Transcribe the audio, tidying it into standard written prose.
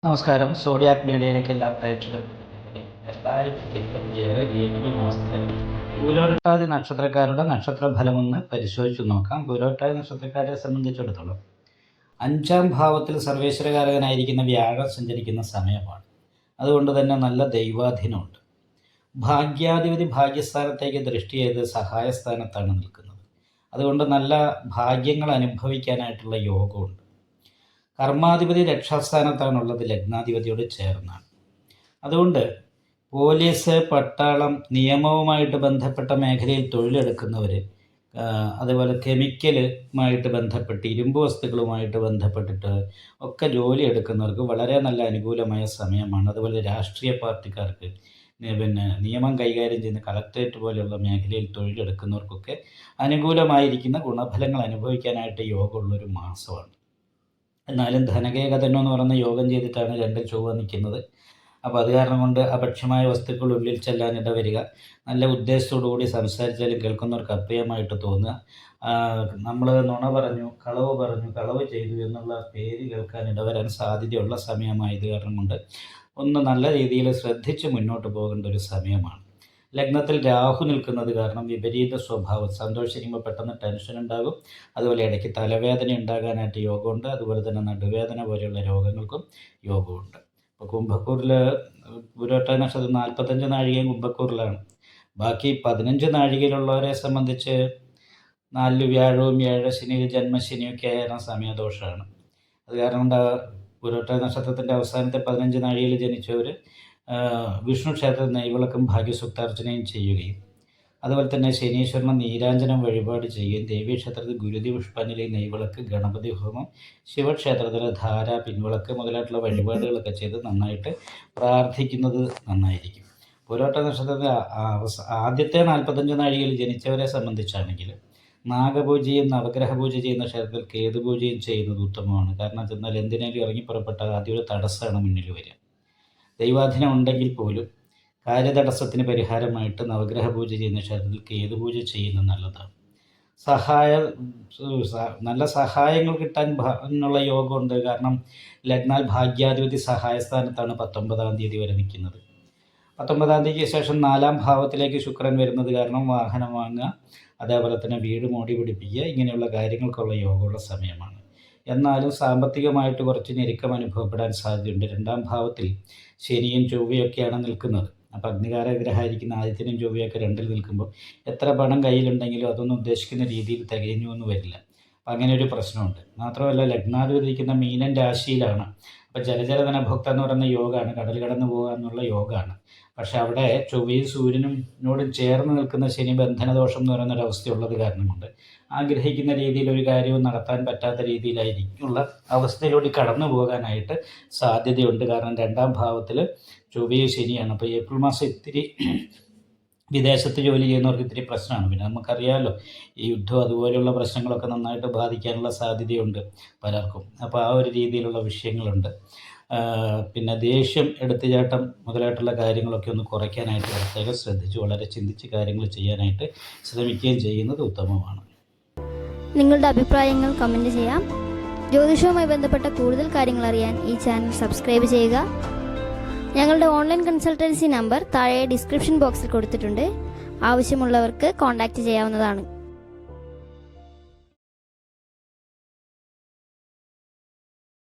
നമസ്കാരം. സോഡിയാക് മീഡിയയിലേക്ക് എല്ലാ പ്രേക്ഷകർക്കും 2025 പൂരോട്ടാതി നക്ഷത്രക്കാരുടെ നക്ഷത്രഫലമൊന്ന് പരിശോധിച്ചു നോക്കാം. പൂരോട്ടാതി നക്ഷത്രക്കാരെ സംബന്ധിച്ചിടത്തോളം 5-ാം ഭാവത്തിൽ സർവേശ്വരകാരകനായിരിക്കുന്ന വ്യാഴം സഞ്ചരിക്കുന്ന സമയമാണ്. അതുകൊണ്ട് തന്നെ നല്ല ദൈവാധീനമുണ്ട്. ഭാഗ്യാധിപതി ഭാഗ്യസ്ഥാനത്തേക്ക് ദൃഷ്ടി ചെയ്ത് സഹായസ്ഥാനത്താണ് നിൽക്കുന്നത്. അതുകൊണ്ട് നല്ല ഭാഗ്യങ്ങൾ അനുഭവിക്കാനായിട്ടുള്ള യോഗമുണ്ട്. കർമാധിപതി രക്ഷാസ്ഥാനത്താണുള്ളത്, ലഗ്നാധിപതിയോട് ചേർന്നാണ്. അതുകൊണ്ട് പോലീസ്, പട്ടാളം, നിയമവുമായിട്ട് ബന്ധപ്പെട്ട മേഖലയിൽ തൊഴിലെടുക്കുന്നവർ, അതുപോലെ കെമിക്കലുമായിട്ട് ബന്ധപ്പെട്ട് ഇരുമ്പ് വസ്തുക്കളുമായിട്ട് ബന്ധപ്പെട്ടിട്ട് ഒക്കെ ജോലി എടുക്കുന്നവർക്ക് വളരെ നല്ല അനുകൂലമായ സമയമാണ്. അതുപോലെ രാഷ്ട്രീയ പാർട്ടിക്കാർക്ക്, നിയമം കൈകാര്യം ചെയ്യുന്ന കളക്ടറേറ്റ് പോലെയുള്ള മേഖലയിൽ തൊഴിലെടുക്കുന്നവർക്കൊക്കെ അനുകൂലമായിരിക്കുന്ന ഗുണഫലങ്ങൾ അനുഭവിക്കാനായിട്ട് യോഗമുള്ളൊരു മാസമാണ്. എന്നാലും ധനകേകതനോ എന്ന് പറയുന്ന യോഗം ചെയ്തിട്ടാണ് 2 ചൊവ്വ നിൽക്കുന്നത്. അപ്പോൾ അത് കാരണം കൊണ്ട് അപക്ഷ്യമായ വസ്തുക്കൾ ഉള്ളിൽ ചെല്ലാൻ ഇടവരിക. നല്ല ഉദ്ദേശത്തോടു കൂടി സംസാരിച്ചാലും കേൾക്കുന്നവർക്ക് അപ്രിയമായിട്ട് തോന്നുക. നമ്മൾ നുണ പറഞ്ഞു, കളവ് ചെയ്തു എന്നുള്ള പേര് കേൾക്കാൻ ഇടവരാൻ സാധ്യതയുള്ള സമയമായത് കാരണം കൊണ്ട് ഒന്ന് നല്ല രീതിയിൽ ശ്രദ്ധിച്ച് മുന്നോട്ട് പോകേണ്ട ഒരു സമയമാണ്. ലഗ്നത്തിൽ രാഹു നിൽക്കുന്നത് കാരണം വിപരീത സ്വഭാവം, സന്തോഷിക്കുമ്പോൾ പെട്ടെന്ന് ടെൻഷൻ ഉണ്ടാകും. അതുപോലെ ഇടയ്ക്ക് തലവേദന ഉണ്ടാകാനായിട്ട് യോഗമുണ്ട്. അതുപോലെ തന്നെ നടുവേദന പോലെയുള്ള രോഗങ്ങൾക്കും യോഗമുണ്ട്. ഇപ്പോൾ കുംഭക്കൂറിൽ പൂരോട്ടാതി നക്ഷത്രം 45 നാഴികയും കുംഭക്കൂറിലാണ്. ബാക്കി 15 നാഴികയിലുള്ളവരെ സംബന്ധിച്ച് 4 വ്യാഴവും 7 ശനി, ജന്മശനിയൊക്കെ ആയിരുന്ന സമയദോഷമാണ്. അത് കാരണം കൊണ്ട് പൂരോട്ടാതി നക്ഷത്രത്തിൻ്റെ അവസാനത്തെ 15 നാഴികയിൽ ജനിച്ചവർ വിഷ്ണു ക്ഷേത്രത്തിൽ നെയ്വിളക്കും ഭാഗ്യസൂക്താർച്ചനയും ചെയ്യുകയും അതുപോലെ തന്നെ ശനീശ്വരന് നീരാഞ്ജനം വഴിപാട് ചെയ്യുകയും ദേവീക്ഷേത്രത്തിൽ ഗുരുതി പുഷ്പാഞ്ജലി, നെയ്വിളക്ക്, ഗണപതി ഹോമം, ശിവക്ഷേത്രത്തിലെ ധാര, പിൻവിളക്ക് മുതലായിട്ടുള്ള വഴിപാടുകളൊക്കെ ചെയ്ത് നന്നായിട്ട് പ്രാർത്ഥിക്കുന്നത് നന്നായിരിക്കും. പൂരോട്ടാതി നക്ഷത്രത്തിൽ ആദ്യത്തെ 45 നാഴികയിൽ ജനിച്ചവരെ സംബന്ധിച്ചാണെങ്കിൽ നാഗപൂജയും നവഗ്രഹ പൂജ ചെയ്യുന്ന ക്ഷേത്രത്തിൽ കേതുപൂജയും ചെയ്യുന്നത് ഉത്തമമാണ്. കാരണം എന്നാൽ എന്തിനേലും ഇറങ്ങി പുറപ്പെട്ടാൽ ആദ്യം ഒരു തടസ്സമാണ് മുന്നിൽ വരിക. ദൈവാധീനം ഉണ്ടെങ്കിൽ പോലും കാര്യതടസ്സത്തിന് പരിഹാരമായിട്ട് നവഗ്രഹ പൂജ ചെയ്യുന്ന ക്ഷേത്രത്തിൽ കേതുപൂജ ചെയ്യുന്നത് നല്ലതാണ്. നല്ല സഹായങ്ങൾ കിട്ടാൻ എന്നുള്ള യോഗമുണ്ട്. കാരണം ലഗ്നാൽ ഭാഗ്യാധിപതി സഹായസ്ഥാനത്താണ് 19-ാം തീയതി വരെ നിൽക്കുന്നത്. 19-ാം തീയതിക്ക് ശേഷം 4-ാം ഭാവത്തിലേക്ക് ശുക്രൻ വരുന്നത് കാരണം വാഹനം വാങ്ങുക, അതേപോലെ തന്നെ വീട് മോടി പിടിപ്പിക്കുക, ഇങ്ങനെയുള്ള കാര്യങ്ങൾക്കുള്ള യോഗമുള്ള സമയമാണ്. എന്നാലും സാമ്പത്തികമായിട്ട് കുറച്ച് ഞെരുക്കം അനുഭവപ്പെടാൻ സാധ്യതയുണ്ട്. 2-ാം ഭാവത്തിൽ ശനിയും ചൊവ്വയൊക്കെയാണ് നിൽക്കുന്നത്. അപ്പോൾ അഗ്നികാരഗ്രഹമായിരിക്കുന്ന ആദിത്യനും ചൊവ്വയൊക്കെ 2-ൽ നിൽക്കുമ്പോൾ എത്ര പണം കയ്യിലുണ്ടെങ്കിലും അതൊന്നും ഉദ്ദേശിക്കുന്ന രീതിയിൽ തികഞ്ഞു എന്ന് വരില്ല. അപ്പം അങ്ങനെ ഒരു പ്രശ്നമുണ്ട്. മാത്രമല്ല ലഗ്നാധിപതിക്കുന്ന മീനൻ രാശിയിലാണ്. അപ്പോൾ ജലധനഭോക്ത എന്ന് പറയുന്ന യോഗമാണ്, കടൽ കടന്നു പോകുക എന്നുള്ള യോഗമാണ്. പക്ഷെ അവിടെ ചൊവ്വയും സൂര്യനോടും ചേർന്ന് നിൽക്കുന്ന ശനി ബന്ധനദോഷം എന്ന് പറയുന്ന ഒരവസ്ഥയുള്ളത് കാരണമുണ്ട് ആഗ്രഹിക്കുന്ന രീതിയിൽ ഒരു കാര്യവും നടത്താൻ പറ്റാത്ത രീതിയിലായിരിക്കുള്ള അവസ്ഥയിലൂടെ കടന്നു പോകാനായിട്ട് സാധ്യതയുണ്ട്. കാരണം 2-ാം ഭാവത്തിൽ ചൊവ്വയും ശനിയാണ്. അപ്പോൾ ഏപ്രിൽ മാസം ഇത്തിരി വിദേശത്ത് ജോലി ചെയ്യുന്നവർക്ക് ഇത്തിരി പ്രശ്നമാണ്. പിന്നെ നമുക്കറിയാമല്ലോ ഈ യുദ്ധം അതുപോലെയുള്ള പ്രശ്നങ്ങളൊക്കെ നന്നായിട്ട് ബാധിക്കാനുള്ള സാധ്യതയുണ്ട് പലർക്കും. അപ്പോൾ ആ ഒരു രീതിയിലുള്ള വിഷയങ്ങളുണ്ട്. പിന്നെ ദേഷ്യം, എടുത്തുചാട്ടം മുതലായിട്ടുള്ള കാര്യങ്ങളൊക്കെ ഒന്ന് കുറയ്ക്കാനായിട്ട് പ്രത്യേകം ശ്രദ്ധിച്ച് വളരെ ചിന്തിച്ച് കാര്യങ്ങൾ ചെയ്യാനായിട്ട് ശ്രമിക്കുകയും ചെയ്യുന്നത് ഉത്തമമാണ്. നിങ്ങളുടെ അഭിപ്രായങ്ങൾ കമൻറ്റ് ചെയ്യാം. ജ്യോതിഷവുമായി ബന്ധപ്പെട്ട കൂടുതൽ കാര്യങ്ങൾ അറിയാൻ ഈ ചാനൽ സബ്സ്ക്രൈബ് ചെയ്യുക. ഞങ്ങളുടെ ഓൺലൈൻ കൺസൾട്ടൻസി നമ്പർ താഴെ ഡിസ്ക്രിപ്ഷൻ ബോക്സിൽ കൊടുത്തിട്ടുണ്ട്. ആവശ്യമുള്ളവർക്ക് കോൺടാക്റ്റ് ചെയ്യാവുന്നതാണ്.